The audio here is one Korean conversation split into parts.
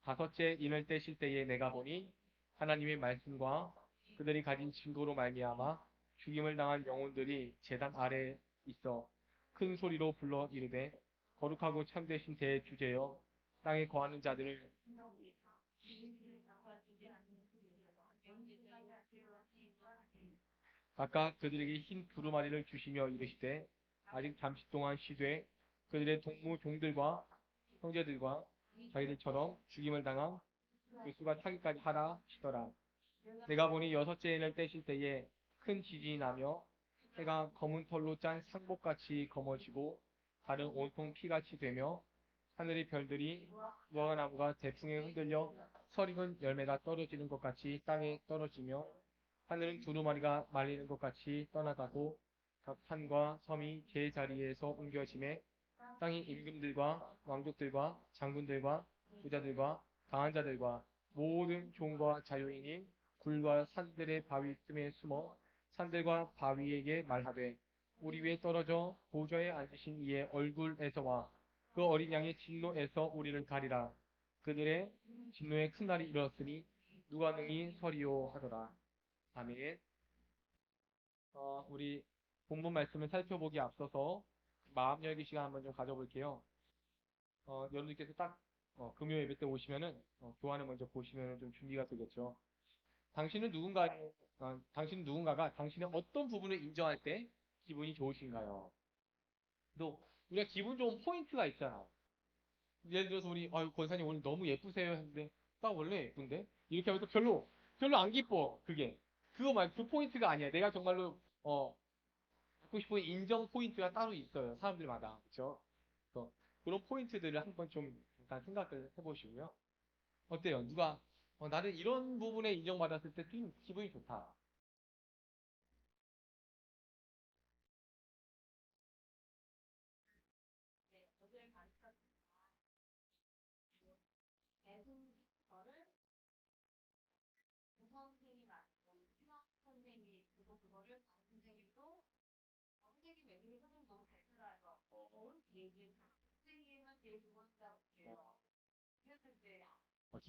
다섯째 인을 떼실 때에 내가 보니 하나님의 말씀과 그들이 가진 증거로 말미암아 죽임을 당한 영혼들이 제단 아래에 있어 큰 소리로 불러 이르되 거룩하고 참되신 대주제여 땅에 거하는 자들을 각각 그들에게 흰 두루마리를 주시며 이르시되 아직 잠시 동안 쉬되 그들의 동무 종들과 형제들과 자기들처럼 죽임을 당한 그 수가 차기까지 하라 하시더라. 내가 보니 여섯째 인을 떼실 때에 큰 지진이 나며 해가 검은 털로 짠 상복같이 검어지고 달은 온통 피같이 되며 하늘의 별들이 무화과나무가 대풍에 흔들려 설익은 열매가 떨어지는 것 같이 땅에 떨어지며 하늘은 두루마리가 말리는 것 같이 떠나가고 각 산과 섬이 제 자리에서 옮겨짐에 땅의 임금들과 왕족들과 장군들과 부자들과 강한 자들과 모든 종과 자유인이 굴과 산들의 바위 틈에 숨어 산들과 바위에게 말하되 우리 위에 떨어져 보좌에 앉으신 이의 얼굴에서와 그 어린 양의 진노에서 우리를 가리라. 그들의 진노의 큰 날이 이르렀으니 누가 능히 서리요 하더라. 아멘. 우리 본문 말씀을 살펴보기 앞서서 마음 열기 시간 한번 좀 가져볼게요. 여러분들께서 딱 금요 예배 때 오시면은 교환을 먼저 보시면 좀 준비가 되겠죠. 당신은 당신은 누군가가 당신의 어떤 부분을 인정할 때 기분이 좋으신가요? 또 우리가 기분 좋은 포인트가 있잖아. 예를 들어서 우리 권사님 오늘 너무 예쁘세요 했는데 나 원래 예쁜데 이렇게 하면 또 별로 안 기뻐 그게 그거 말 그 포인트가 아니야. 내가 정말로 갖고 싶은 인정 포인트가 따로 있어요. 사람들마다 그렇죠? 그런 포인트들을 한번 좀 잠깐 생각을 해보시고요. 어때요? 누가 나는 이런 부분에 인정받았을 때 좀 기분이 좋다.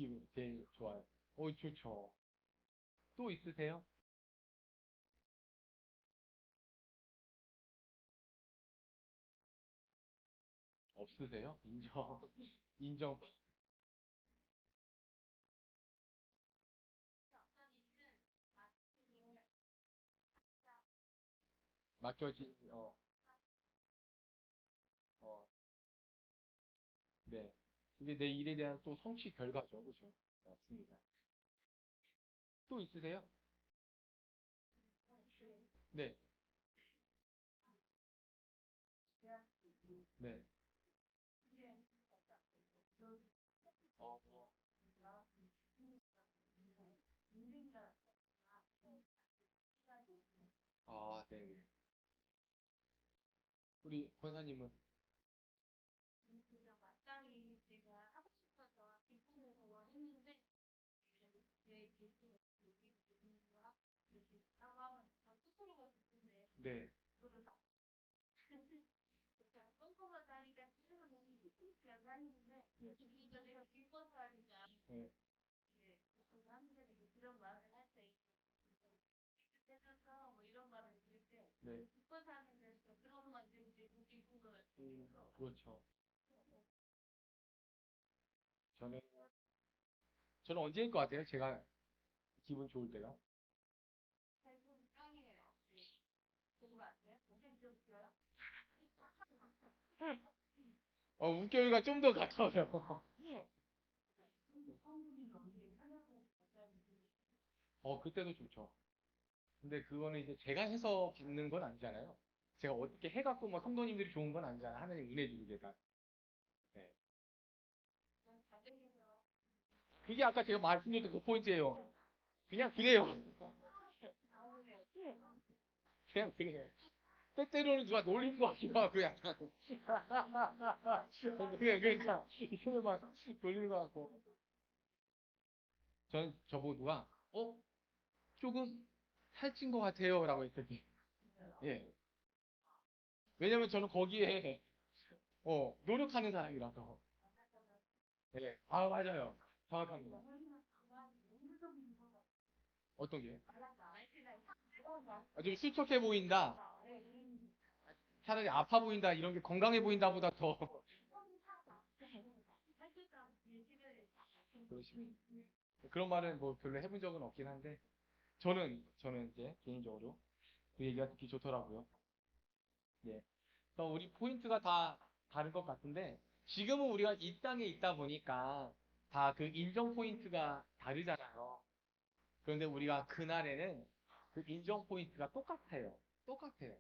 기분 제일 좋아요. 좋죠. 또 있으세요? 없으세요? 인정, 인정, 맡겨진, 어, 네. 이게 내 일에 대한 또 성취 결과죠. 그죠? 맞습니다. 또 있으세요? 네, 네. 어, 네. 우리 권사님은 네, 네, 네. 그렇죠. 저는 저는 언제일 것 같아요? 제가 기분 좋을 때가. 웃겨요가 좀 더 가까워요. 그때도 좋죠. 근데 그거는 이제 제가 해서 받는 건 아니잖아요. 제가 어떻게 해갖고 뭐 성도님들이 좋은 건 아니잖아요. 하나님 은혜 주고 제가. 네. 그게 아까 제가 말씀드렸던 그 포인트예요. 그냥 그래요. 그냥 그래요. 때때로는 누가 놀린 거 같기도 하고 약간. 그러니까 이거를 막 놀리는 거 같고. 저보고 누가 조금 살찐 것 같아요 라고 했더니 예. 왜냐면 저는 거기에 노력하는 사람이라서 예. 맞아요. 정확합니다. 어떤 게? 좀 수척해 보인다. 차라리 아파 보인다. 이런 게 건강해 보인다보다 더. 그러시면. 그런 말은 뭐 별로 해본 적은 없긴 한데, 저는 이제 개인적으로 그 얘기가 듣기 좋더라고요. 예. 그래서 우리 포인트가 다 다른 것 같은데, 지금은 우리가 이 땅에 있다 보니까 다 그 인정 포인트가 다르잖아요. 그런데 우리가 그날에는 그 인정 포인트가 똑같아요. 똑같아요.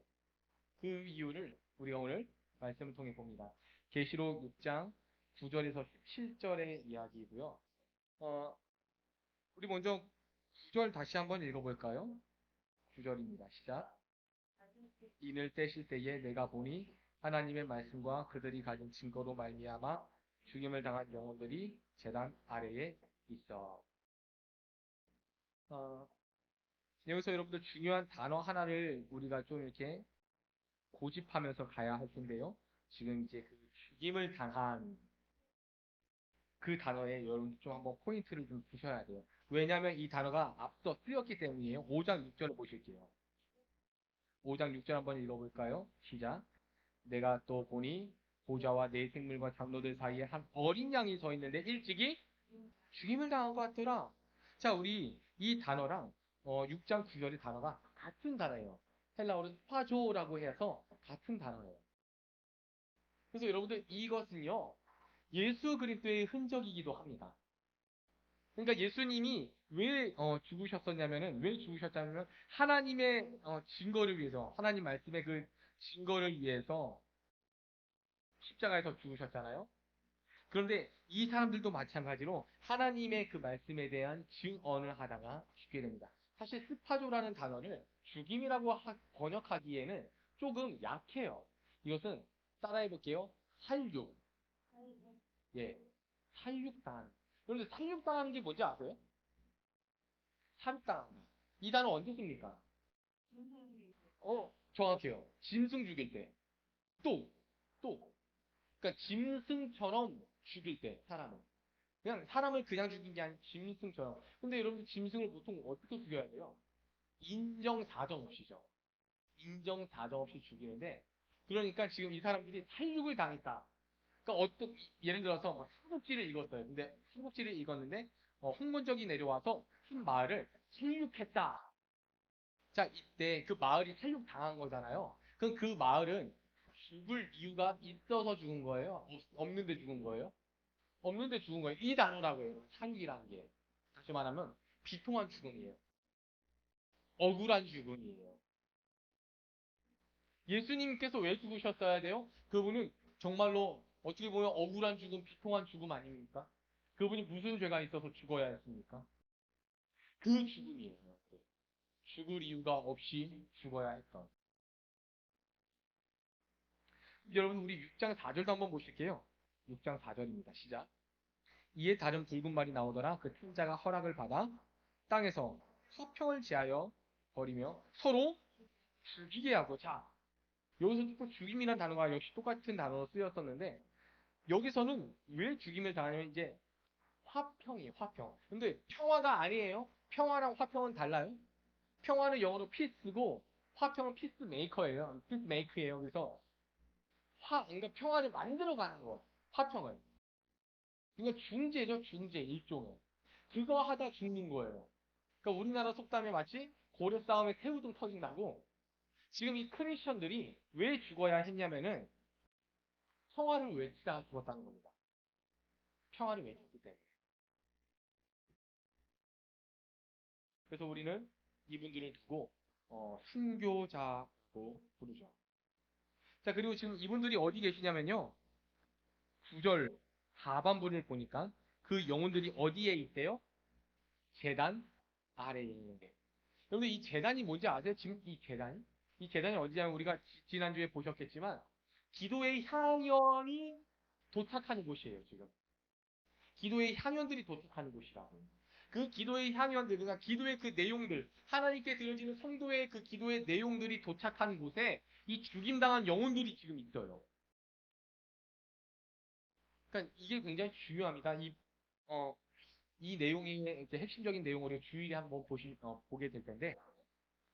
그 이유를 우리가 오늘 말씀을 통해 봅니다. 계시록 6장 9절에서 17절의 이야기이고요. 어, 우리 먼저 9절 다시 한번 읽어볼까요? 9절입니다. 시작. 인을 떼실 때에 내가 보니 하나님의 말씀과 그들이 가진 증거로 말미암아 죽임을 당한 영혼들이 제단 아래에 있어. 어, 여기서 여러분들 중요한 단어 하나를 우리가 좀 이렇게 고집하면서 가야 할 텐데요. 지금 이제 그 죽임을 당한 그 단어에 여러분 좀 한번 포인트를 좀 두셔야 돼요. 왜냐하면 이 단어가 앞서 쓰였기 때문이에요. 5장 6절을 보실게요. 5장 6절 한번 읽어볼까요? 시작. 내가 또 보니 보좌와 내 생물과 장로들 사이에 한 어린 양이 서 있는데 일찍이 죽임을 당한 것 같더라. 자, 우리 이 단어랑 6장 9절의 단어가 같은 단어예요. 헬라어로 스파조라고 해서 같은 단어예요. 그래서 여러분들 이것은요. 예수 그리스도의 흔적이기도 합니다. 그러니까 예수님이 왜 죽으셨었냐면은 왜 죽으셨냐면 하나님의 증거를 위해서 하나님 말씀의 그 증거를 위해서 십자가에서 죽으셨잖아요. 그런데 이 사람들도 마찬가지로 하나님의 그 말씀에 대한 증언을 하다가 죽게 됩니다. 사실 스파조라는 단어를 죽임이라고 번역하기에는 조금 약해요. 이것은 따라해 볼게요. 살육. 예. 살육당. 그런데 살육당하는 게 뭔지 아세요? 살육당. 이 단어 언제 씁니까? 정확해요. 짐승 죽일 때. 또, 또. 그러니까 짐승처럼 죽일 때, 사람을. 그냥 사람을 그냥 죽인 게 아닌 짐승처럼. 근데 여러분 짐승을 보통 어떻게 죽여야 돼요? 인정사정 없이죠. 인정사정 없이 죽이는데 그러니까 지금 이 사람들이 살육을 당했다. 그러니까 예를 들어서 뭐 삼국지를 읽었어요. 근데 삼국지를 읽었는데 홍문적이 내려와서 한 마을을 살육했다. 자, 이때 그 마을이 살육당한 거잖아요. 그럼 그 마을은 죽을 이유가 있어서 죽은 거예요? 없는데 죽은 거예요? 없는데 죽은 거예요. 이 단어라고 해요. 살육이라는 게. 다시 말하면 비통한 죽음이에요. 억울한 죽음이에요. 예수님께서 왜 죽으셨어야 돼요? 그분은 정말로 어떻게 보면 억울한 죽음, 비통한 죽음 아닙니까? 그분이 무슨 죄가 있어서 죽어야 했습니까? 그 죽음이에요. 죽을 이유가 없이 죽어야 했던. 여러분 우리 6장 4절도 한번 보실게요. 6장 4절입니다. 시작. 이에 다른 붉은 말이 나오더라. 그 천자가 허락을 받아 땅에서 화평을 지하여 버리며 서로 죽이게 하고. 자, 여기서 또 죽임이라는 단어가 역시 똑같은 단어로 쓰였었는데 여기서는 왜 죽임을 당하냐면 이제 화평이에요. 화평. 근데 평화가 아니에요. 평화랑 화평은 달라요. 평화는 영어로 피스고 화평은 피스메이커예요. 피스메이크예요. 그래서 그러니까 평화를 만들어가는 거. 화평을. 그러니까 중재죠. 중재 일종의. 그거 하다 죽는 거예요. 그러니까 우리나라 속담에 마치 고래 싸움에 새우등 터진다고 지금 이 크리스천들이 왜 죽어야 했냐면은 평화를 외치다가 죽었다는 겁니다. 평화를 외쳤기 때문에. 그래서 우리는 이분들을 두고 순교자고 부르죠. 자, 그리고 지금 이분들이 어디 계시냐면요. 9절 하반부를 보니까 그 영혼들이 어디에 있대요? 제단 아래에 있는데. 여러분 이 제단이 뭔지 아세요? 지금 이 제단이? 이 제단이 어디냐면 우리가 지난주에 보셨겠지만 기도의 향연이 도착하는 곳이에요, 지금. 기도의 향연들이 도착하는 곳이라고. 그 기도의 향연들, 그러니까 기도의 그 내용들, 하나님께 드려지는 성도의 그 기도의 내용들이 도착한 곳에 이 죽임당한 영혼들이 지금 있어요. 그러니까 이게 굉장히 중요합니다. 어, 이 내용의 이제 핵심적인 내용을 주일에 한번 보게 될 텐데,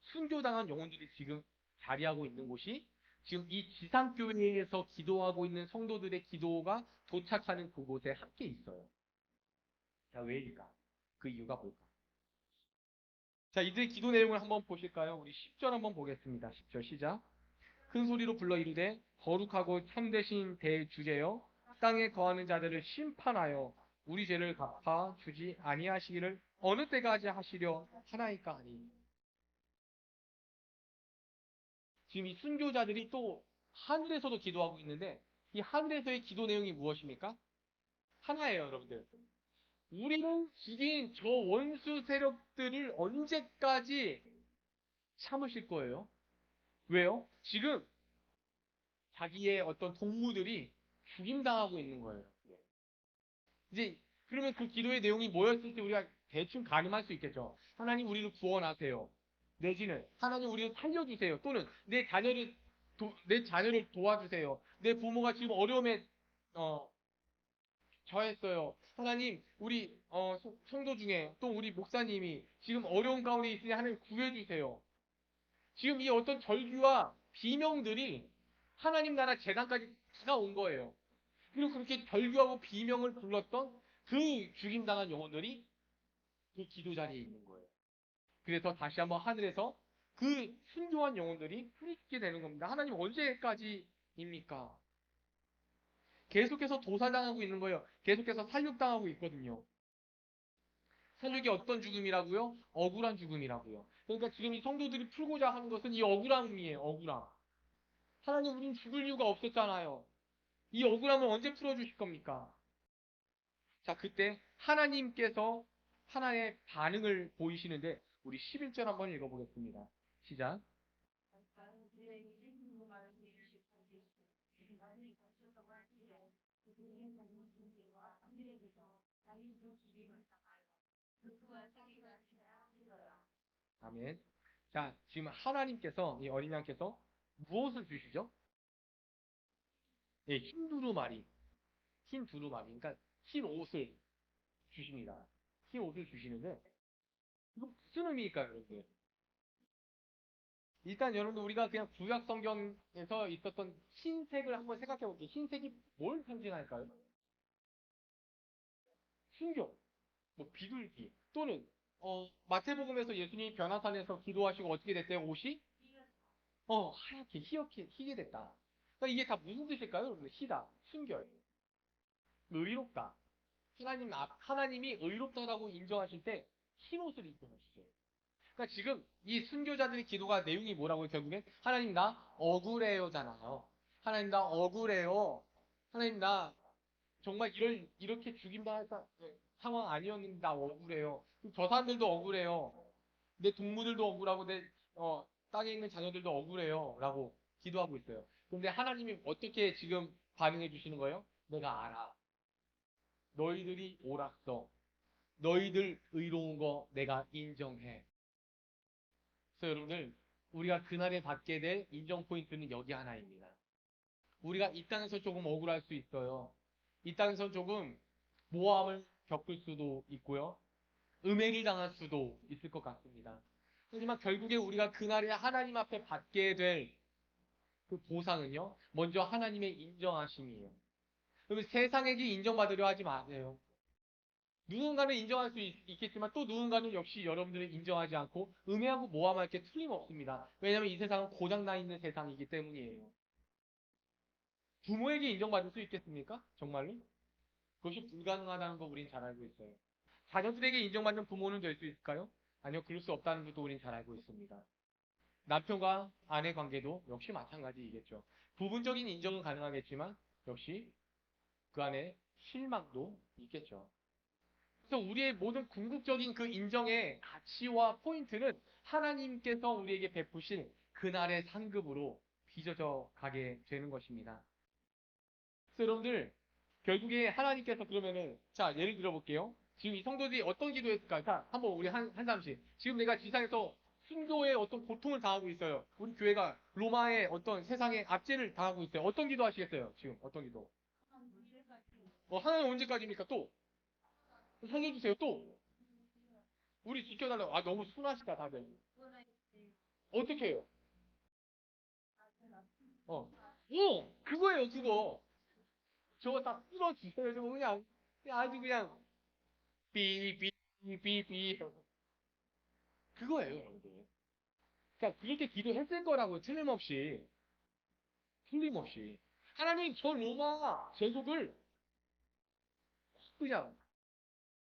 순교당한 영혼들이 지금 자리하고 있는 곳이 지금 이 지상교회에서 기도하고 있는 성도들의 기도가 도착하는 그곳에 함께 있어요. 자, 왜일까? 그 이유가 뭘까? 자, 이들의 기도 내용을 한번 보실까요? 우리 10절 한번 보겠습니다. 10절 시작. 큰 소리로 불러 이르되 거룩하고 참되신 대주제여 땅에 거하는 자들을 심판하여 우리 죄를 갚아 주지 아니하시기를 어느 때까지 하시려 하나이까 하니. 지금 이 순교자들이 또 하늘에서도 기도하고 있는데 이 하늘에서의 기도 내용이 무엇입니까? 하나예요, 여러분들. 우리는 죽인 저 원수 세력들을 언제까지 참으실 거예요? 왜요? 지금 자기의 어떤 동무들이 죽임당하고 있는 거예요. 이제 그러면 그 기도의 내용이 뭐였을 때 우리가 대충 가늠할 수 있겠죠. 하나님 우리를 구원하세요. 내지는 하나님 우리를 살려주세요. 또는 내 자녀를 도와주세요. 내 부모가 지금 어려움에 어, 처했어요. 하나님 우리 성도 중에 또 우리 목사님이 지금 어려운 가운데 있으니 하나님 구해주세요. 지금 이 어떤 절규와 비명들이 하나님 나라 재단까지 다 온 거예요. 그리고 그렇게 절규하고 비명을 불렀던 그 죽임당한 영혼들이 그 기도 자리에 있는 거예요. 그래서 다시 한번 하늘에서 그 순교한 영혼들이 부르짖게 되는 겁니다. 하나님 언제까지입니까? 계속해서 도살당하고 있는 거예요. 계속해서 살육당하고 있거든요. 살육이 어떤 죽음이라고요? 억울한 죽음이라고요. 그러니까 지금 이 성도들이 풀고자 하는 것은 이 억울함이에요. 억울함. 하나님 우린 죽을 이유가 없었잖아요. 이 억울함을 언제 풀어주실 겁니까? 자, 그때 하나님께서 하나의 반응을 보이시는데 우리 11절 한번 읽어보겠습니다. 시작. 아멘. 자, 지금 하나님께서 이 어린 양께서 무엇을 주시죠? 예, 흰 두루마리. 흰 두루마리. 그러니까 흰 옷을 주십니다. 흰 옷을 주시는데 이거 무슨 의미일까요, 여러분들? 일단 여러분들 우리가 그냥 구약 성경에서 있었던 흰색을 한번 생각해 볼게요. 흰색이 뭘 상징할까요? 순교, 뭐 비둘기 또는 마태복음에서 예수님이 변화산에서 기도하시고 어떻게 됐대요? 옷이 하얗게 희게 됐다. 그러니까 이게 다 무슨 뜻일까요? 여러분들 희다, 순결, 의롭다. 하나님이 의롭다라고 인정하실 때 흰옷을 입고 계시죠. 그러니까 지금 이 순교자들의 기도가 내용이 뭐라고요? 결국엔 하나님 나 억울해요잖아요. 하나님 나 억울해요. 하나님 나 정말 이렇게 죽임당할 상황 아니었는데 나 억울해요. 저 사람들도 억울해요. 내 동무들도 억울하고 땅에 있는 자녀들도 억울해요. 라고 기도하고 있어요. 근데 하나님이 어떻게 지금 반응해 주시는 거예요? 내가 알아. 너희들이 옳았어. 너희들 의로운 거 내가 인정해. 그래서 여러분들 우리가 그날에 받게 될 인정 포인트는 여기 하나입니다. 우리가 이 땅에서 조금 억울할 수 있어요. 이 땅에서 조금 모함을 겪을 수도 있고요. 음해를 당할 수도 있을 것 같습니다. 하지만 결국에 우리가 그날에 하나님 앞에 받게 될 그 보상은요. 먼저 하나님의 인정하심이에요. 그러면 세상에게 인정받으려 하지 마세요. 누군가는 인정할 수 있겠지만 또 누군가는 역시 여러분들을 인정하지 않고 음해하고 모함할 게 틀림없습니다. 왜냐하면 이 세상은 고장나 있는 세상이기 때문이에요. 부모에게 인정받을 수 있겠습니까? 정말로? 그것이 불가능하다는 거 우린 잘 알고 있어요. 자녀들에게 인정받는 부모는 될 수 있을까요? 아니요, 그럴 수 없다는 것도 우린 잘 알고 있습니다. 남편과 아내 관계도 역시 마찬가지이겠죠. 부분적인 인정은 가능하겠지만 역시 그 안에 실망도 있겠죠. 그래서 우리의 모든 궁극적인 그 인정의 가치와 포인트는 하나님께서 우리에게 베푸신 그날의 상급으로 빚어져 가게 되는 것입니다. 그래서 여러분들 결국에 하나님께서 그러면은 자 예를 들어 볼게요. 지금 이 성도들이 어떤 기도했을까? 자 한번 우리 한 사람씩 지금 내가 지상에서 순교의 어떤 고통을 당하고 있어요. 우리 교회가 로마의 어떤 세상의 압제를 당하고 있어요. 어떤 기도 하시겠어요? 지금 어떤 기도? 하나님 언제까지입니까? 또 상해 주세요. 또 우리 지켜달라고. 아 너무 순하시다 다들. 어떻게 해요? 그거예요 그거. 저거 다 풀어주세요. 저거 그냥 아주 그냥 삐삐삐삐삐 그거예요 여러분들. 그러니까 그렇게 기도했을 거라고 틀림없이 하나님 저 로마 제국을 그냥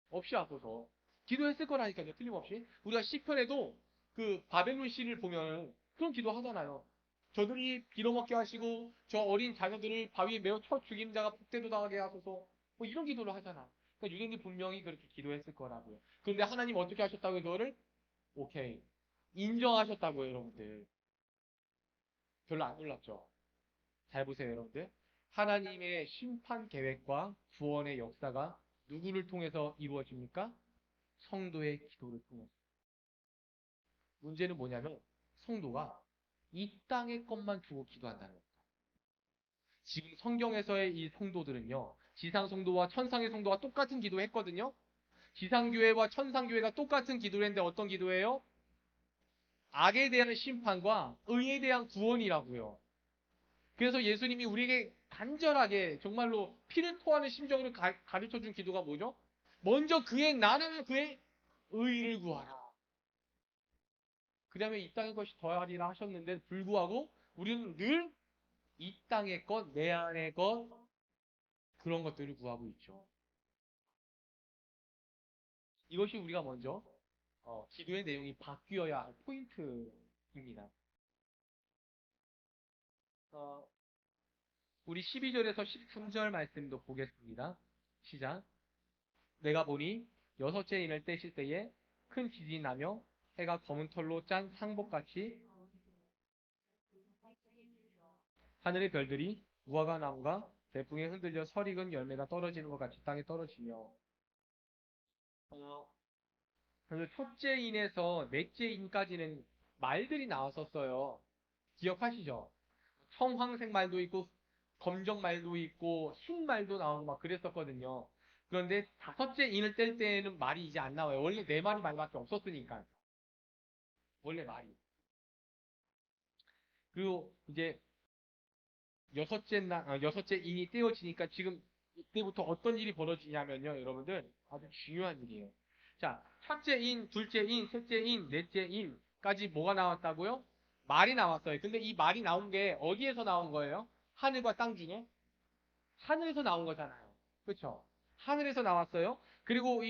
없이 하소서 기도했을 거라니까요. 틀림없이 우리가 시편에도 그 바벨론 시를 보면 그런 기도 하잖아요. 저들이 빌어먹게 하시고 저 어린 자녀들을 바위에 메어 쳐 죽이는 자가 복대도 당하게 하소서 뭐 이런 기도를 하잖아. 그러니까 유대인이 분명히 그렇게 기도했을 거라고요. 그런데 하나님 어떻게 하셨다고요? 그거를 오케이 인정하셨다고요 여러분들. 별로 안 놀랍죠? 잘 보세요 여러분들. 하나님의 심판 계획과 구원의 역사가 누구를 통해서 이루어집니까? 성도의 기도를 통해서. 문제는 뭐냐면 성도가 이 땅의 것만 두고 기도한다는 거예요. 지금 성경에서의 이 성도들은요. 지상 성도와 천상의 성도가 똑같은 기도했거든요. 지상교회와 천상교회가 똑같은 기도를 했는데 어떤 기도예요? 악에 대한 심판과 의에 대한 구원이라고요. 그래서 예수님이 우리에게 간절하게 정말로 피를 토하는 심정으로 가르쳐 준 기도가 뭐죠? 먼저 그의 나라와 그의 의를 구하라. 그 다음에 이 땅의 것이 더하리라 하셨는데 불구하고 우리는 늘 이 땅의 것, 내 안의 것 그런 것들을 구하고 있죠. 이것이 우리가 먼저 기도의 내용이 바뀌어야 할 포인트입니다. 어, 우리 12절에서 13절 말씀도 보겠습니다. 시작. 내가 보니 여섯째 인을 떼실 때에 큰 지진이 나며 해가 검은 털로 짠 상복같이 하늘의 별들이 무화과 나무가 대풍에 흔들려 설익은 열매가 떨어지는 것 같이 땅에 떨어지며 어, 그래서 첫째 인에서 넷째 인까지는 말들이 나왔었어요. 기억하시죠? 청황색 말도 있고 검정 말도 있고 흰 말도 나오고 막 그랬었거든요. 그런데 다섯째 인을 뗄 때에는 말이 이제 안 나와요. 원래 네 마리 말밖에 없었으니까. 원래 말이. 그리고 이제 여섯째 인이 떼어지니까 지금 이때부터 어떤 일이 벌어지냐면요, 여러분들 아주 중요한 일이에요. 자, 첫째 인, 둘째 인, 셋째 인, 넷째 인까지 뭐가 나왔다고요? 말이 나왔어요. 근데 이 말이 나온 게 어디에서 나온 거예요? 하늘과 땅 중에? 하늘에서 나온 거잖아요. 그렇죠? 하늘에서 나왔어요. 그리고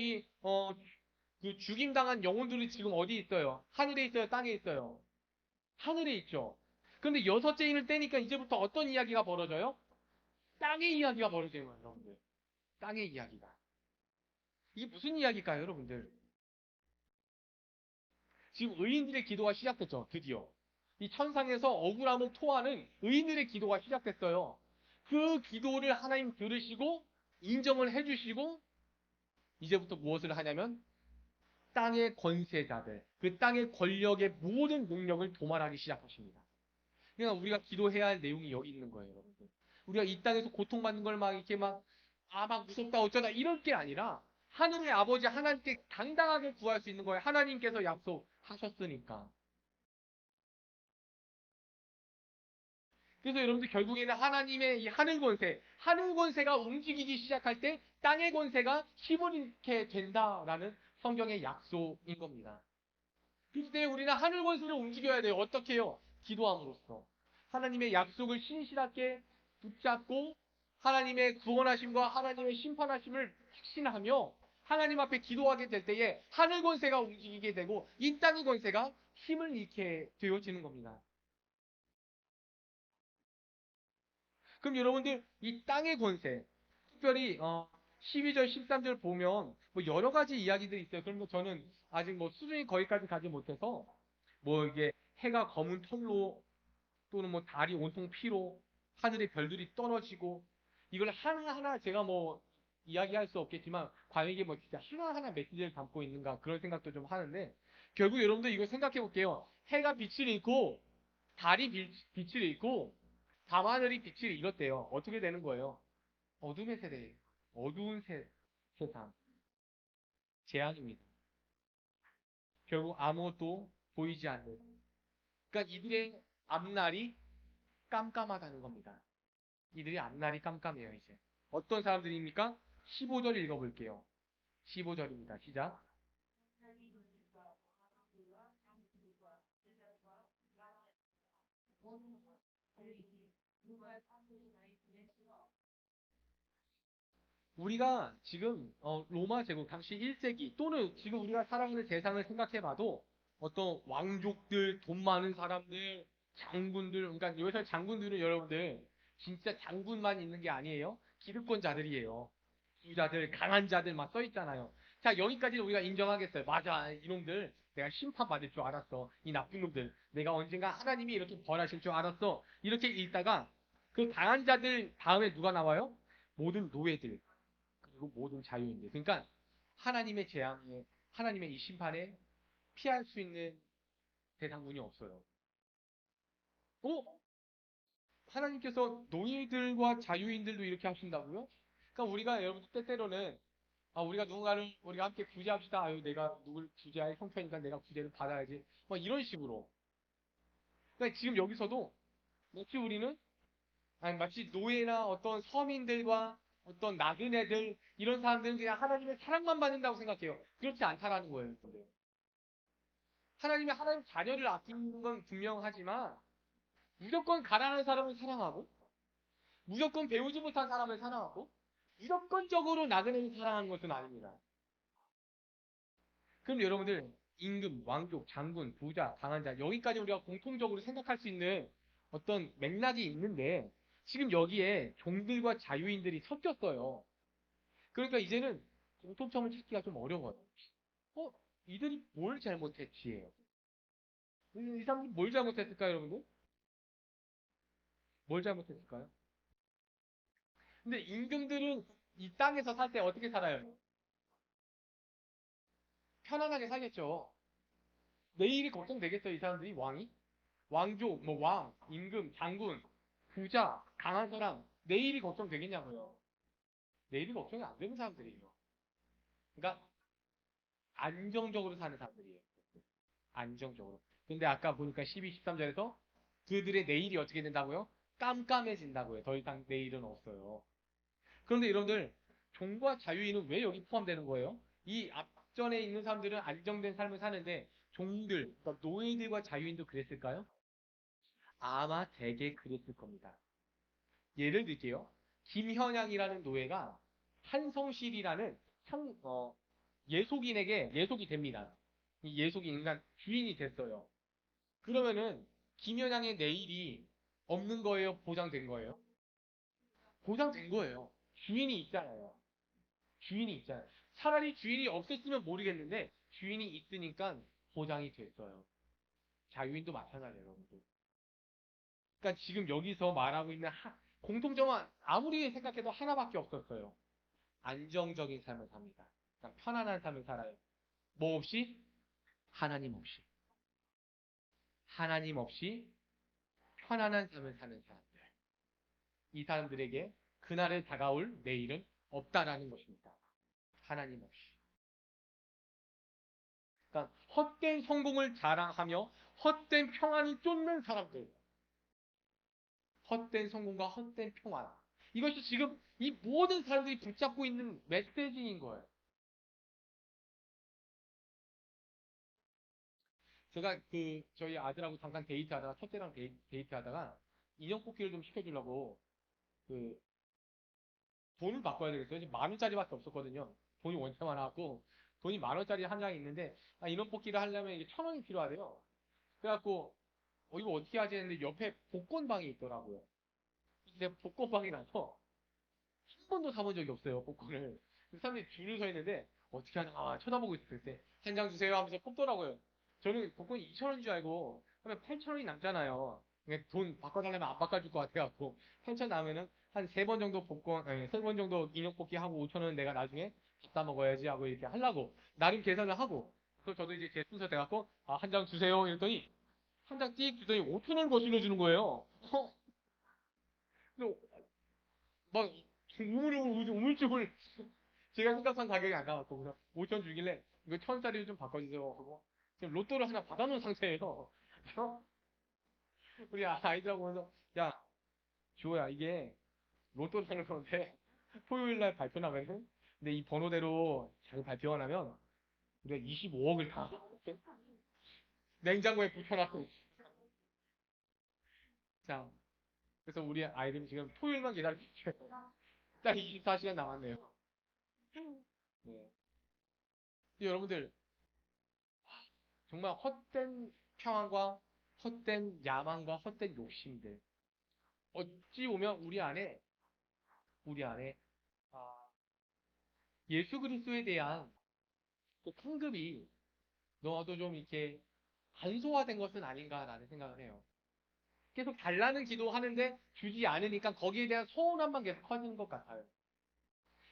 그 죽임당한 영혼들이 지금 어디 있어요? 하늘에 있어요? 땅에 있어요? 하늘에 있죠. 근데 여섯째 인을 떼니까 이제부터 어떤 이야기가 벌어져요? 땅의 이야기가 벌어지는 거예요, 여러분들. 땅의 이야기가. 이게 무슨 이야기일까요, 여러분들? 지금 의인들의 기도가 시작됐죠, 드디어. 이 천상에서 억울함을 토하는 의인들의 기도가 시작됐어요. 그 기도를 하나님 들으시고 인정을 해주시고 이제부터 무엇을 하냐면 땅의 권세자들, 그 땅의 권력의 모든 능력을 도말하기 시작하십니다. 그러니까 우리가 기도해야 할 내용이 여기 있는 거예요, 여러분들. 우리가 이 땅에서 고통받는 걸 막 이렇게 막 무섭다 어쩌다 이럴 게 아니라 하늘의 아버지 하나님께 당당하게 구할 수 있는 거예요. 하나님께서 약속하셨으니까. 그래서 여러분들 결국에는 하나님의 이 하늘 권세가 움직이기 시작할 때 땅의 권세가 힘을 잃게 된다라는 성경의 약속인 겁니다. 그때 우리는 하늘 권세를 움직여야 돼요. 어떻게 해요? 기도함으로써. 하나님의 약속을 신실하게 붙잡고 하나님의 구원하심과 하나님의 심판하심을 확신하며 하나님 앞에 기도하게 될 때에 하늘 권세가 움직이게 되고 이 땅의 권세가 힘을 잃게 되어지는 겁니다. 그럼 여러분들 이 땅의 권세 특별히 12절 13절 보면 뭐 여러 가지 이야기들이 있어요. 그런데 저는 아직 뭐 수준이 거기까지 가지 못해서 뭐 이게 해가 검은 털로 또는 뭐 달이 온통 피로 하늘의 별들이 떨어지고 이걸 하나하나 제가 뭐 이야기할 수 없겠지만 과연 이게 뭐 진짜 하나하나 메시지를 담고 있는가 그런 생각도 좀 하는데 결국 여러분들 이거 생각해 볼게요. 해가 빛을 잃고 달이 빛을 잃고 밤하늘이 빛을 잃었대요. 어떻게 되는 거예요? 어둠의 세대, 어두운 세상. 재앙입니다. 결국 아무것도 보이지 않는. 그러니까 이들의 앞날이 깜깜하다는 겁니다. 이들의 앞날이 깜깜해요, 이제. 어떤 사람들입니까? 15절 읽어볼게요. 15절입니다. 시작. 우리가 지금 로마 제국 당시 1세기 또는 지금 우리가 살아가는 세상을 생각해봐도 어떤 왕족들, 돈 많은 사람들, 장군들, 그러니까 여기서 장군들은 여러분들 진짜 장군만 있는 게 아니에요. 기득권자들이에요. 부자들, 강한 자들 막 써있잖아요. 자, 여기까지는 우리가 인정하겠어요. 맞아, 이놈들 내가 심판받을 줄 알았어. 이 나쁜 놈들. 내가 언젠가 하나님이 이렇게 벌하실 줄 알았어. 이렇게 읽다가 그 강한 자들 다음에 누가 나와요? 모든 노예들. 그리고 모든 자유인들. 그러니까 하나님의 재앙에, 하나님의 이 심판에 피할 수 있는 대상군이 없어요. 어? 하나님께서 노예들과 자유인들도 이렇게 하신다고요? 그러니까 우리가 여러분 때때로는 우리가 누군가를 우리가 함께 구제합시다. 아유 내가 누굴 구제할 형편이니까 내가 구제를 받아야지. 뭐 이런 식으로. 그러니까 지금 여기서도 마치 우리는 아니 마치 노예나 어떤 서민들과 어떤 나그네들 이런 사람들은 그냥 하나님의 사랑만 받는다고 생각해요. 그렇지 않다라는 거예요. 하나님이 하나님 자녀를 아끼는 건 분명하지만 무조건 가난한 사람을 사랑하고 무조건 배우지 못한 사람을 사랑하고 무조건적으로 나그네를 사랑하는 것은 아닙니다. 그럼 여러분들 임금, 왕족, 장군, 부자, 강한 자 여기까지 우리가 공통적으로 생각할 수 있는 어떤 맥락이 있는데 지금 여기에 종들과 자유인들이 섞였어요. 그러니까 이제는 공통점을 찾기가 좀 어려워요. 어? 이들이 뭘 잘못했지예요? 이 사람들이 뭘 잘못했을까요, 여러분들? 뭘 잘못했을까요? 근데 임금들은 이 땅에서 살 때 어떻게 살아요? 편안하게 살겠죠. 내일이 걱정되겠어요, 이 사람들이 왕이? 왕족, 뭐 왕, 임금, 장군, 부자, 강한 사람, 내일이 걱정되겠냐고요. 내일이 걱정이 안 되는 사람들이에요. 그러니까 안정적으로 사는 사람들이에요. 안정적으로. 근데 아까 보니까 12, 13절에서 그들의 내일이 어떻게 된다고요? 깜깜해진다고요. 더 이상 내일은 없어요. 그런데 여러분들 종과 자유인은 왜 여기 포함되는 거예요? 이 앞전에 있는 사람들은 안정된 삶을 사는데 종들, 그러니까 노예들과 자유인도 그랬을까요? 아마 대개 그랬을 겁니다. 예를 들게요. 김현양이라는 노예가 한성실이라는 예속인에게 예속이 됩니다. 이 예속인 인간 주인이 됐어요. 그러면은 김현양의 내일이 없는 거예요? 보장된 거예요? 보장된 거예요. 주인이 있잖아요. 주인이 있잖아요. 차라리 주인이 없었으면 모르겠는데 주인이 있으니까 보장이 됐어요. 자유인도 마찬가지예요, 여러분들. 그러니까 지금 여기서 말하고 있는 공통점은 아무리 생각해도 하나밖에 없었어요. 안정적인 삶을 삽니다. 그냥 편안한 삶을 살아요. 뭐 없이? 하나님 없이. 하나님 없이 편안한 삶을 사는 사람들. 이 사람들에게 그날에 다가올 내일은 없다라는 것입니다. 하나님 없이. 그러니까 헛된 성공을 자랑하며 헛된 평안을 쫓는 사람들. 헛된 성공과 헛된 평안. 이것이 지금 이 모든 사람들이 붙잡고 있는 메시지인 거예요. 제가 저희 아들하고 잠깐 데이트하다가 첫째랑 데이트하다가 인형 뽑기를 좀 시켜주려고 그 돈을 바꿔야 되겠어요. 지금 10,000원짜리밖에 없었거든요. 돈이 원체 많아갖고 돈이 10,000원짜리 한 장이 있는데 인형 뽑기를 하려면 이게 1,000원이 필요하대요. 그래갖고 이거 어떻게 하지 했는데 옆에 복권방이 있더라고요. 근데 복권방이라서 한 번도 사본 적이 없어요, 복권을. 사람들이 줄을 서 있는데 어떻게 하나 쳐다보고 있을 때 한 장 주세요 하면서 뽑더라고요. 저는 복권이 2,000원인 줄 알고 하면 8,000원이 남잖아요. 그러니까 돈 바꿔달라면 안 바꿔줄 것 같아갖고 8,000원 남으면은 한 3번 정도 복권, 아니 3번 정도 인형 뽑기 하고 5,000원 내가 나중에 갖다 먹어야지 하고 이렇게 하려고 나름 계산을 하고 그래서 저도 이제 제 순서 돼갖고 한 장 주세요 이랬더니 한 장 띡 주더니 5,000원 거슬러 주는 거예요. 근데 막 우물쭈물 제가 생각한 가격이 안 나왔고, 그래서 5천 주길래, 이거 1,000짜리로 좀 바꿔주세요. 하고, 지금 로또를 하나 받아놓은 상태예요. 그래서 우리 아이들하고 그래서, 야, 주호야, 이게 로또 사는 건데, 토요일 날 발표 나면은, 근데 이 번호대로 잘 발표가 나면, 우리가 25억을 다 냉장고에 붙여놨고, 자, 그래서 우리 아이들이 지금 토요일만 기다리고 있어요. 딱 24시간 남았네요. 네. 여러분들, 정말 헛된 평안과 헛된 야망과 헛된 욕심들. 어찌 보면 우리 안에, 아, 예수 그리스도에 대한 그 상급이 너도 좀 이렇게 간소화된 것은 아닌가라는 생각을 해요. 계속 달라는 기도하는데 주지 않으니까 거기에 대한 서운함만 계속 커지는 것 같아요.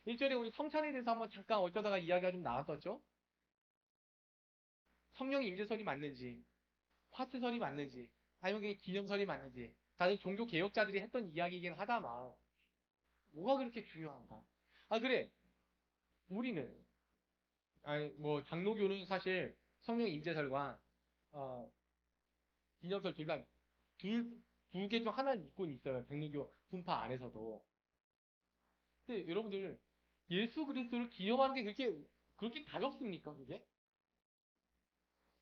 일절에 우리 성찬에 대해서 한번 잠깐 어쩌다가 이야기가 좀 나왔었죠? 성령 임재설이 맞는지, 파트설이 맞는지, 아니면 그게 기념설이 맞는지, 다들 종교 개혁자들이 했던 이야기이긴 하다만, 뭐가 그렇게 중요한가? 아, 그래. 우리는, 아니, 뭐, 장로교는 사실 성령 임재설과, 어, 기념설 두 개 중 하나는 믿고 있어요. 장로교 분파 안에서도. 근데 여러분들, 예수 그리스도를 기념하는 게 그렇게 가볍습니까, 그게?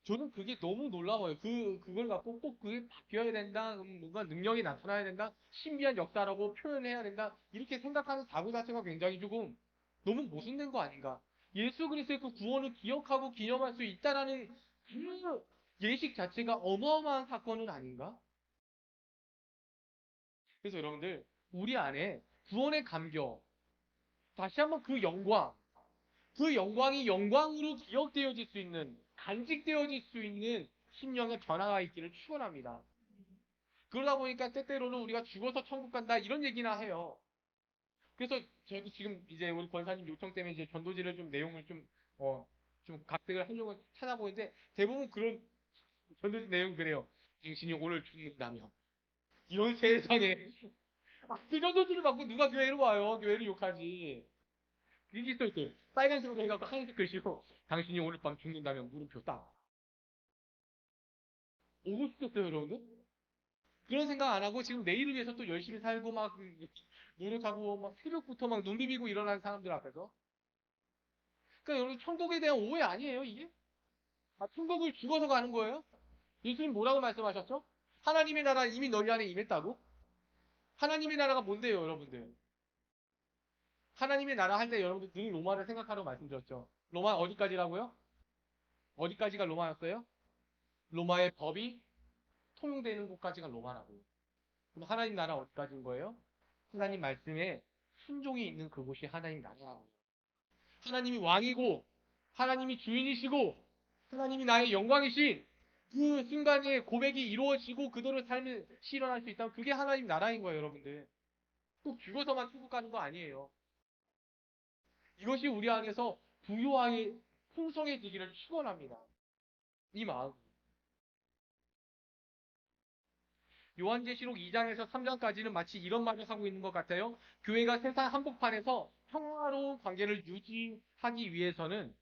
저는 그게 너무 놀라워요. 그걸 갖고 꼭 그게 바뀌어야 된다, 뭔가 능력이 나타나야 된다, 신비한 역사라고 표현해야 된다, 이렇게 생각하는 사고 자체가 굉장히 조금 너무 모순된 거 아닌가. 예수 그리스도의 그 구원을 기억하고 기념할 수 있다라는 그 예식 자체가 어마어마한 사건은 아닌가? 그래서 여러분들, 우리 안에 구원의 감격, 다시 한번 그 영광이 영광으로 기억되어질 수 있는, 간직되어질 수 있는 심령의 변화가 있기를 축원합니다. 그러다 보니까 때때로는 우리가 죽어서 천국 간다 이런 얘기나 해요. 그래서 저도 지금 이제 우리 권사님 요청 때문에 이제 전도지를 좀 내용을 좀 각색을 하려고 찾아보는데 대부분 그런 전도지 내용 그래요. 당신이 오늘 죽는다며. 이런 세상에 그 전도지를 받고 누가 교회로 와요? 교회를 욕하지. 이게 또 이렇게 빨간색으로 해갖고 하얀색 글씨로 당신이 오늘 밤 죽는다면 물음표 딱. 오고 싶겠어요, 여러분들? 그런 생각 안 하고 지금 내일을 위해서 또 열심히 살고 막 노력하고 막 새벽부터 막 눈 비비고 일어나는 사람들 앞에서. 그러니까 여러분 천국에 대한 오해 아니에요, 이게? 아, 천국을 죽어서 가는 거예요? 예수님 뭐라고 말씀하셨죠? 하나님의 나라 이미 너희 안에 임했다고? 하나님의 나라가 뭔데요, 여러분들? 하나님의 나라 할 때 여러분들 늘 로마를 생각하라고 말씀드렸죠. 로마 어디까지라고요? 어디까지가 로마였어요? 로마의 법이 통용되는 곳까지가 로마라고요. 그럼 하나님 나라 어디까지인 거예요? 하나님 말씀에 순종이 있는 그곳이 하나님 나라라고요. 하나님이 왕이고 하나님이 주인이시고 하나님이 나의 영광이신 그 순간에 고백이 이루어지고 그대로 삶을 실현할 수 있다면 그게 하나님 나라인 거예요, 여러분들. 꼭 죽어서만 천국 가는 거 아니에요. 이것이 우리 안에서 부요하게 풍성해지기를 축원합니다. 이 마음. 요한계시록 2장에서 3장까지는 마치 이런 말을 하고 있는 것 같아요. 교회가 세상 한복판에서 평화로운 관계를 유지하기 위해서는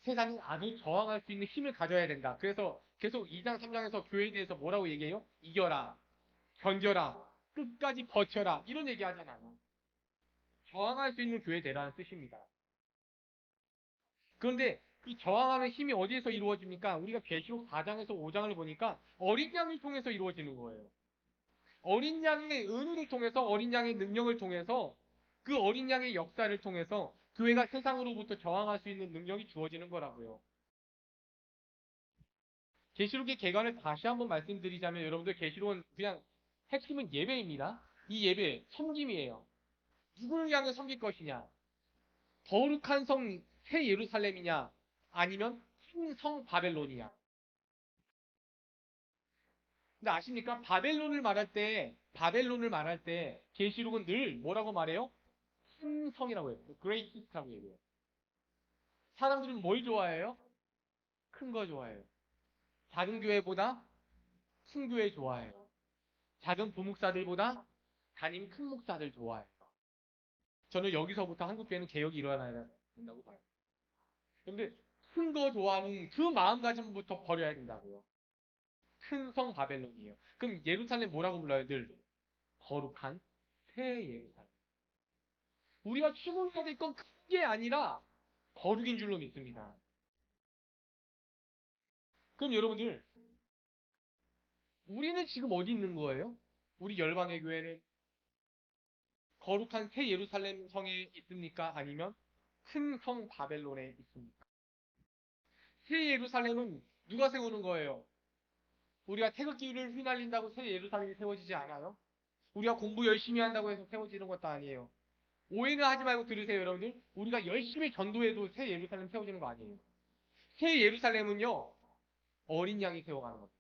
세상에 악을 저항할 수 있는 힘을 가져야 된다. 그래서 계속 2장, 3장에서 교회에 대해서 뭐라고 얘기해요? 이겨라, 견뎌라, 끝까지 버텨라. 이런 얘기 하잖아요. 저항할 수 있는 교회 되라는 뜻입니다. 그런데 이 저항하는 힘이 어디에서 이루어집니까? 우리가 계시록 4장에서 5장을 보니까 어린 양을 통해서 이루어지는 거예요. 어린 양의 은혜를 통해서 어린 양의 능력을 통해서 그 어린 양의 역사를 통해서 교회가 세상으로부터 저항할 수 있는 능력이 주어지는 거라고요. 계시록의 개관을 다시 한번 말씀드리자면 여러분들 계시록은 그냥 핵심은 예배입니다. 이 예배 섬김이에요. 누구를 향해 섬길 것이냐? 거룩한 성 새 예루살렘이냐? 아니면 큰 성 바벨론이냐? 근데 아십니까? 바벨론을 말할 때 계시록은 늘 뭐라고 말해요? 큰 성이라고 해요. 그레이티스라고 얘기해요. 사람들은 뭘 좋아해요? 큰 거 좋아해요. 작은 교회보다 큰 교회 좋아해요. 작은 부목사들보다 담임 큰 목사들 좋아해요. 저는 여기서부터 한국 교회는 개혁이 일어나야 된다고 봐요. 근데 큰 거 좋아하는 그 마음가짐부터 버려야 된다고요. 큰 성 바벨론이에요. 그럼 예루살렘 뭐라고 불러요? 늘 거룩한 새 예루살렘. 우리가 추구해야 될 건 큰 게 아니라 거룩인 줄로 믿습니다. 그럼 여러분들, 우리는 지금 어디 있는 거예요? 우리 열방의 교회는 거룩한 새 예루살렘 성에 있습니까? 아니면 큰 성 바벨론에 있습니까? 새 예루살렘은 누가 세우는 거예요? 우리가 태극기를 휘날린다고 새 예루살렘이 세워지지 않아요? 우리가 공부 열심히 한다고 해서 세워지는 것도 아니에요. 오해는 하지 말고 들으세요, 여러분들. 우리가 열심히 전도해도 새 예루살렘 세워지는 거 아니에요. 새 예루살렘은요, 어린 양이 세워가는 겁니다.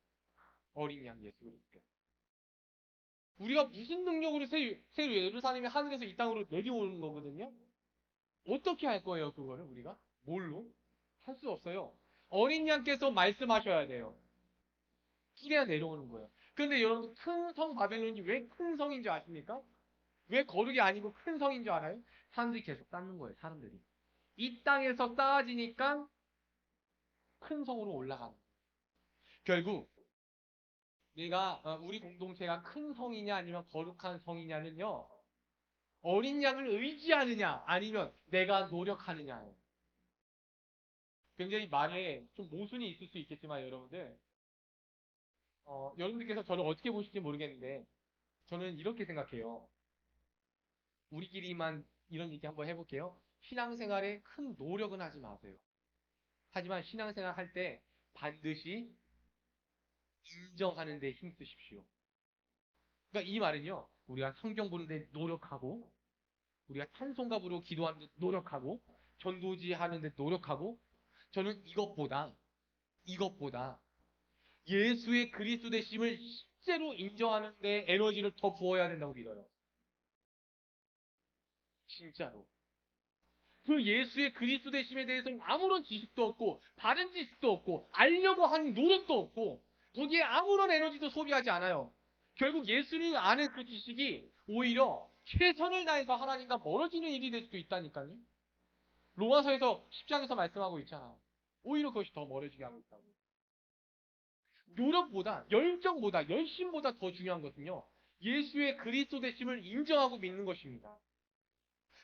어린 양 예수 그리스도. 우리가 무슨 능력으로 새 예루살렘이 하늘에서 이 땅으로 내려오는 거거든요? 어떻게 할 거예요, 그거를 우리가? 뭘로? 할 수 없어요. 어린 양께서 말씀하셔야 돼요. 그래야 내려오는 거예요. 근데 여러분, 큰 성 바벨론이 왜 큰 성인 줄 아십니까? 왜 거룩이 아니고 큰 성인 줄 알아요? 사람들이 계속 쌓는 거예요, 사람들이. 이 땅에서 쌓아지니까 큰 성으로 올라가는 거예요. 결국, 우리 공동체가 큰 성이냐 아니면 거룩한 성이냐는요, 어린 양을 의지하느냐 아니면 내가 노력하느냐예요. 굉장히 말에 좀 모순이 있을 수 있겠지만 여러분들께서 저를 어떻게 보실지 모르겠는데 저는 이렇게 생각해요. 우리끼리만 이런 얘기 한번 해볼게요. 신앙생활에 큰 노력은 하지 마세요. 하지만 신앙생활 할 때 반드시 인정하는 데 힘쓰십시오. 그러니까 이 말은요. 우리가 성경 보는데 노력하고 우리가 찬송가 부르고 기도하는 데 노력하고 전도지 하는 데 노력하고 저는 이것보다 예수의 그리스도 되심을 실제로 인정하는 데 에너지를 더 부어야 된다고 믿어요. 진짜로. 그 예수의 그리스도 되심에 대해서는 아무런 지식도 없고 바른 지식도 없고 알려고 하는 노력도 없고 거기에 아무런 에너지도 소비하지 않아요. 결국 예수를 아는 그 지식이 오히려 최선을 다해서 하나님과 멀어지는 일이 될 수도 있다니까요. 로마서에서 10장에서 말씀하고 있잖아. 오히려 그것이 더 멀어지게 하고 있다고. 노력보다 열정보다 열심보다 더 중요한 것은요. 예수의 그리스도 되심을 인정하고 믿는 것입니다.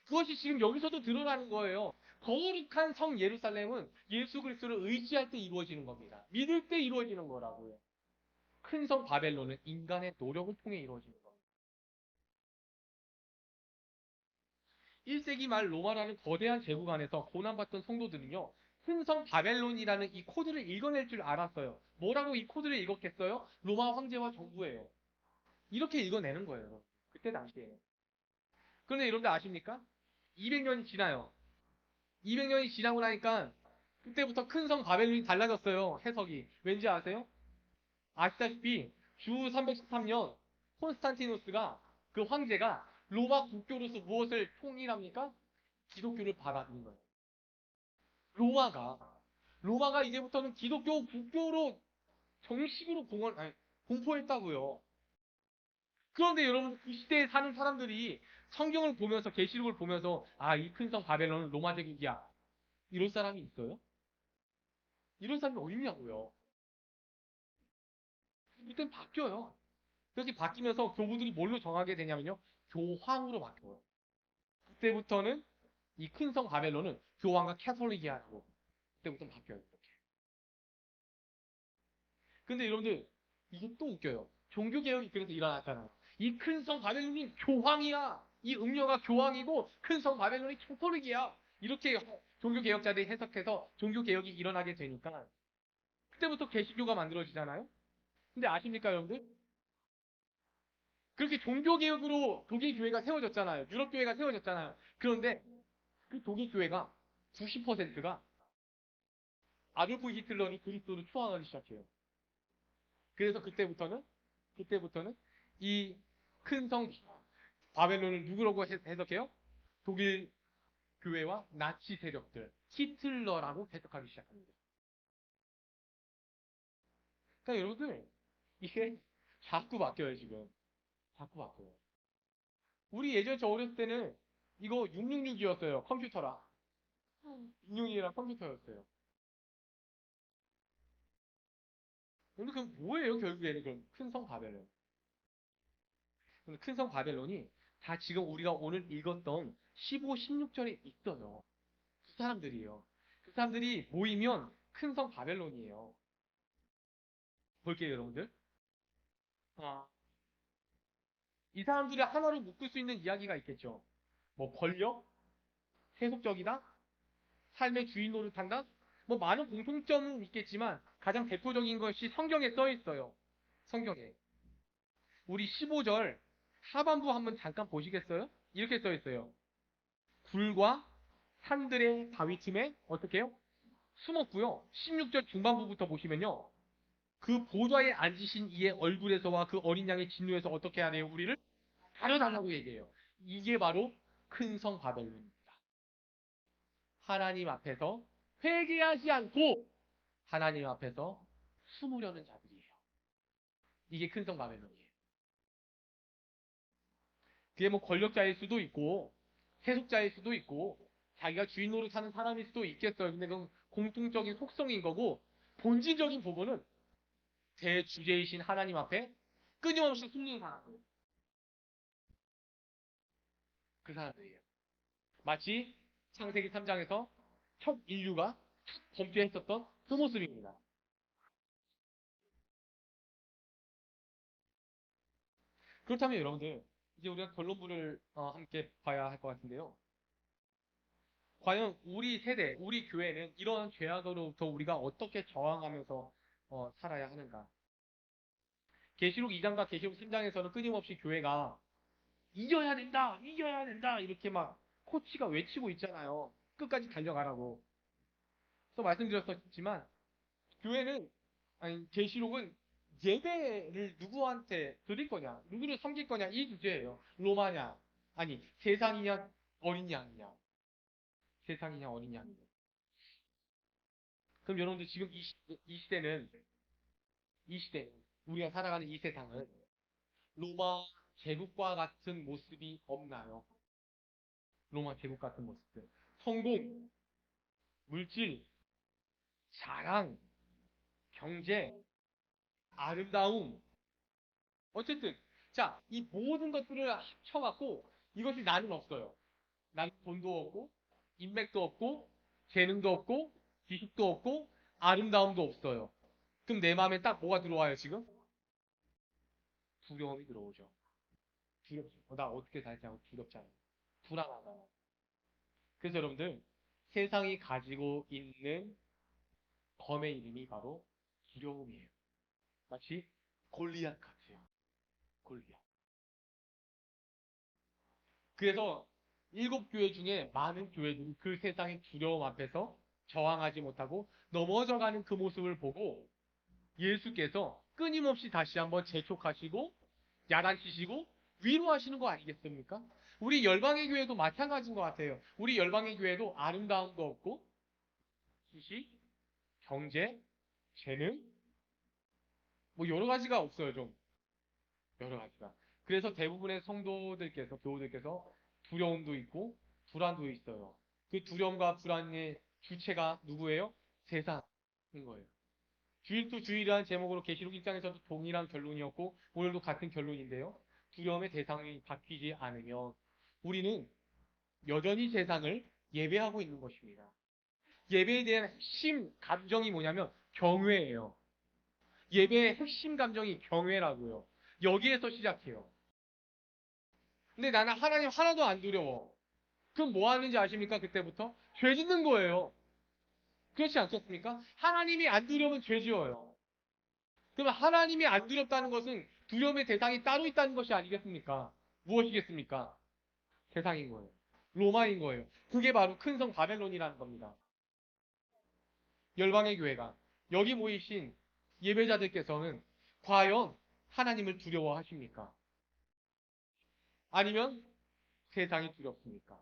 그것이 지금 여기서도 드러나는 거예요. 거룩한 성 예루살렘은 예수 그리스도를 의지할 때 이루어지는 겁니다. 믿을 때 이루어지는 거라고요. 큰 성 바벨론은 인간의 노력을 통해 이루어지는 겁니다. 1세기 말 로마라는 거대한 제국 안에서 고난받던 성도들은요. 큰 성 바벨론이라는 이 코드를 읽어낼 줄 알았어요. 뭐라고 이 코드를 읽었겠어요? 로마 황제와 정부예요. 이렇게 읽어내는 거예요. 그때 당시에. 그런데 여러분들 아십니까? 200년이 지나요. 200년이 지나고 나니까 그때부터 큰 성 바벨론이 달라졌어요. 해석이. 왠지 아세요? 아시다시피 주 313년 콘스탄티누스가 그 황제가 로마 국교로서 무엇을 통일합니까? 기독교를 받아들인 거예요. 로마가 로마가 이제부터는 기독교 국교로 정식으로 공포했다고요. 그런데 여러분 그 시대에 사는 사람들이 성경을 보면서 계시록을 보면서 이 큰 성 바벨론은 로마 제국이야. 이럴 사람이 있어요? 이런 사람이 어딨냐고요. 이땐 바뀌어요. 그렇게 바뀌면서 교부들이 뭘로 정하게 되냐면요. 교황으로 바뀌어요. 그때부터는 이 큰 성 바벨론은 교황과 캐톨릭이하고 그때부터는 바뀌어요. 이렇게. 근데 여러분들 이게 또 웃겨요. 종교개혁이 그래서 일어났잖아요. 이 큰 성 바벨론이 교황이야. 이 음료가 교황이고 큰 성 바벨론이 캐톨릭이야. 이렇게 종교개혁자들이 해석해서 종교개혁이 일어나게 되니까 그때부터 개신교가 만들어지잖아요. 근데 아십니까 여러분들? 그렇게 종교개혁으로 독일 교회가 세워졌잖아요. 유럽 교회가 세워졌잖아요. 그런데 그 독일 교회가 90%가 아돌프 히틀러니 그리스도를 추앙하기 시작해요. 그래서 그때부터는 이 큰 성 바벨론을 누구라고 해석해요? 독일 교회와 나치 세력들, 히틀러라고 해석하기 시작합니다. 그러니까 여러분들 이게 자꾸 바뀌어요 지금. 자꾸 바뀌어요. 우리 예전 저 어렸을 때는 이거 666이었어요. 컴퓨터랑. 666이랑 컴퓨터였어요. 근데 그럼 뭐예요? 결국에는 그럼 큰 성 바벨론. 큰 성 바벨론이 다 지금 우리가 오늘 읽었던 15, 16절에 있어요. 그 사람들이에요. 그 사람들이 모이면 큰 성 바벨론이에요. 볼게요, 여러분들. 아, 이 사람들이 하나로 묶을 수 있는 이야기가 있겠죠. 뭐 권력, 세속적이다, 삶의 주인 노릇한다. 뭐 많은 공통점은 있겠지만 가장 대표적인 것이 성경에 써 있어요. 성경에. 우리 15절 하반부 한번 잠깐 보시겠어요? 이렇게 써 있어요. 굴과 산들의 바위 틈에 어떻게 해요? 숨었고요. 16절 중반부부터 보시면요. 그 보좌에 앉으신 이의 얼굴에서와 그 어린 양의 진노에서 어떻게 하래요? 우리를 가려달라고 얘기해요. 이게 바로 큰 성 바벨론입니다. 하나님 앞에서 회개하지 않고 하나님 앞에서 숨으려는 자들이에요. 이게 큰 성 바벨론이에요. 그게 뭐 권력자일 수도 있고 세속자일 수도 있고 자기가 주인 노릇하는 사람일 수도 있겠어요. 근데 그건 공통적인 속성인 거고 본질적인 부분은 대주제이신 하나님 앞에 끊임없이 숨는 사람들. 그 사람들이에요. 마치 창세기 3장에서 첫 인류가 범죄했었던 그 모습입니다. 그렇다면 여러분들 이제 우리가 결론부를 함께 봐야 할 것 같은데요. 과연 우리 세대, 우리 교회는 이러한 죄악으로부터 우리가 어떻게 저항하면서 살아야 하는가? 계시록 2장과 계시록 3장에서는 끊임없이 교회가 이겨야 된다, 이겨야 된다 이렇게 막 코치가 외치고 있잖아요. 끝까지 달려가라고. 또 말씀드렸었지만 교회는 아니 계시록은 예배를 누구한테 드릴 거냐, 누구를 섬길 거냐 이 주제예요. 로마냐, 아니 세상이냐 어린 양이냐, 세상이냐 어린 양이냐. 그럼 여러분들 지금 이 시대는 이 시대 우리가 살아가는 이 세상은 로마 제국과 같은 모습이 없나요? 로마 제국 같은 모습들. 성공, 물질, 자랑, 경제, 아름다움. 어쨌든 자, 이 모든 것들을 합쳐갖고 이것이 나는 없어요. 나는 돈도 없고 인맥도 없고 재능도 없고 지식도 없고 아름다움도 없어요. 그럼 내 마음에 딱 뭐가 들어와요 지금? 두려움이 들어오죠. 두렵죠. 나 어떻게 살지 하고 두렵잖아요. 불안하다. 그래서 여러분들 세상이 가지고 있는 검의 이름이 바로 두려움이에요. 마치 골리앗 같아요. 골리앗. 그래서 7교회 중에 많은 교회들이 그 세상의 두려움 앞에서 저항하지 못하고 넘어져가는 그 모습을 보고 예수께서 끊임없이 다시 한번 재촉하시고 야단치시고 위로하시는 거 아니겠습니까? 우리 열방의 교회도 마찬가지인 것 같아요. 우리 열방의 교회도 아름다움도 없고 지식, 경제, 재능 뭐 여러 가지가 없어요. 좀 여러 가지가. 그래서 대부분의 성도들께서 교우들께서 두려움도 있고 불안도 있어요. 그 두려움과 불안의 주체가 누구예요? 세상인 거예요. 주일 또 주일이라는 제목으로 계시록 1장에서도 동일한 결론이었고 오늘도 같은 결론인데요. 두려움의 대상이 바뀌지 않으면 우리는 여전히 세상을 예배하고 있는 것입니다. 예배에 대한 핵심 감정이 뭐냐면 경외예요. 예배의 핵심 감정이 경외라고요. 여기에서 시작해요. 근데 나는 하나님 하나도 안 두려워. 그럼 뭐 하는지 아십니까? 그때부터? 죄 짓는 거예요. 그렇지 않겠습니까? 하나님이 안 두려우면 죄 지어요. 그러면 하나님이 안 두렵다는 것은 두려움의 대상이 따로 있다는 것이 아니겠습니까? 무엇이겠습니까? 세상인 거예요. 로마인 거예요. 그게 바로 큰 성 바벨론이라는 겁니다. 열방의 교회가 여기 모이신 예배자들께서는 과연 하나님을 두려워하십니까? 아니면 세상이 두렵습니까?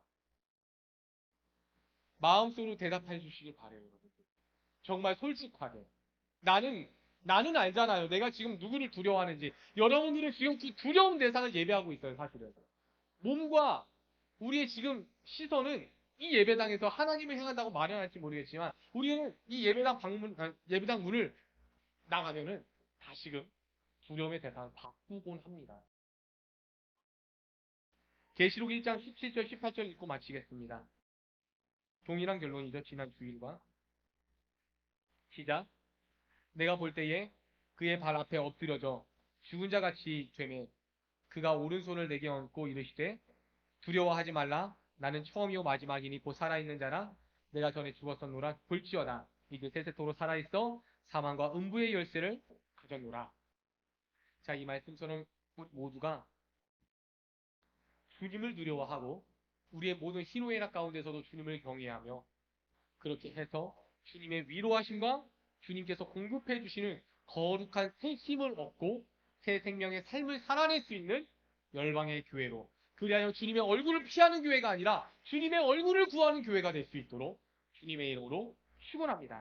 마음속으로 대답해 주시길 바래요, 여러분. 정말 솔직하게. 나는 알잖아요. 내가 지금 누구를 두려워하는지. 여러분들은 지금 그 두려운 대상을 예배하고 있어요, 사실은. 몸과 우리의 지금 시선은 이 예배당에서 하나님을 향한다고 마련할지 모르겠지만 우리는 이 예배당 문을 나가면은 다시금 두려움의 대상을 바꾸곤 합니다. 계시록 1장 17절 18절 읽고 마치겠습니다. 동일한 결론이죠. 지난 주일과. 시작. 내가 볼 때에 그의 발 앞에 엎드려져 죽은 자 같이 되매 그가 오른손을 내게 얹고 이르시되 두려워하지 말라. 나는 처음이요 마지막이니 곧 살아있는 자라. 내가 전에 죽었었노라. 볼지어다. 이제 세세토록 살아있어 사망과 음부의 열쇠를 가졌노라. 자, 이 말씀처럼 모두가 주님을 두려워하고 우리의 모든 희노애락 가운데서도 주님을 경외하며 그렇게 해서 주님의 위로하심과 주님께서 공급해 주시는 거룩한 새 힘을 얻고 새 생명의 삶을 살아낼 수 있는 열방의 교회로, 그리하여 주님의 얼굴을 피하는 교회가 아니라 주님의 얼굴을 구하는 교회가 될 수 있도록 주님의 이름으로 축원합니다.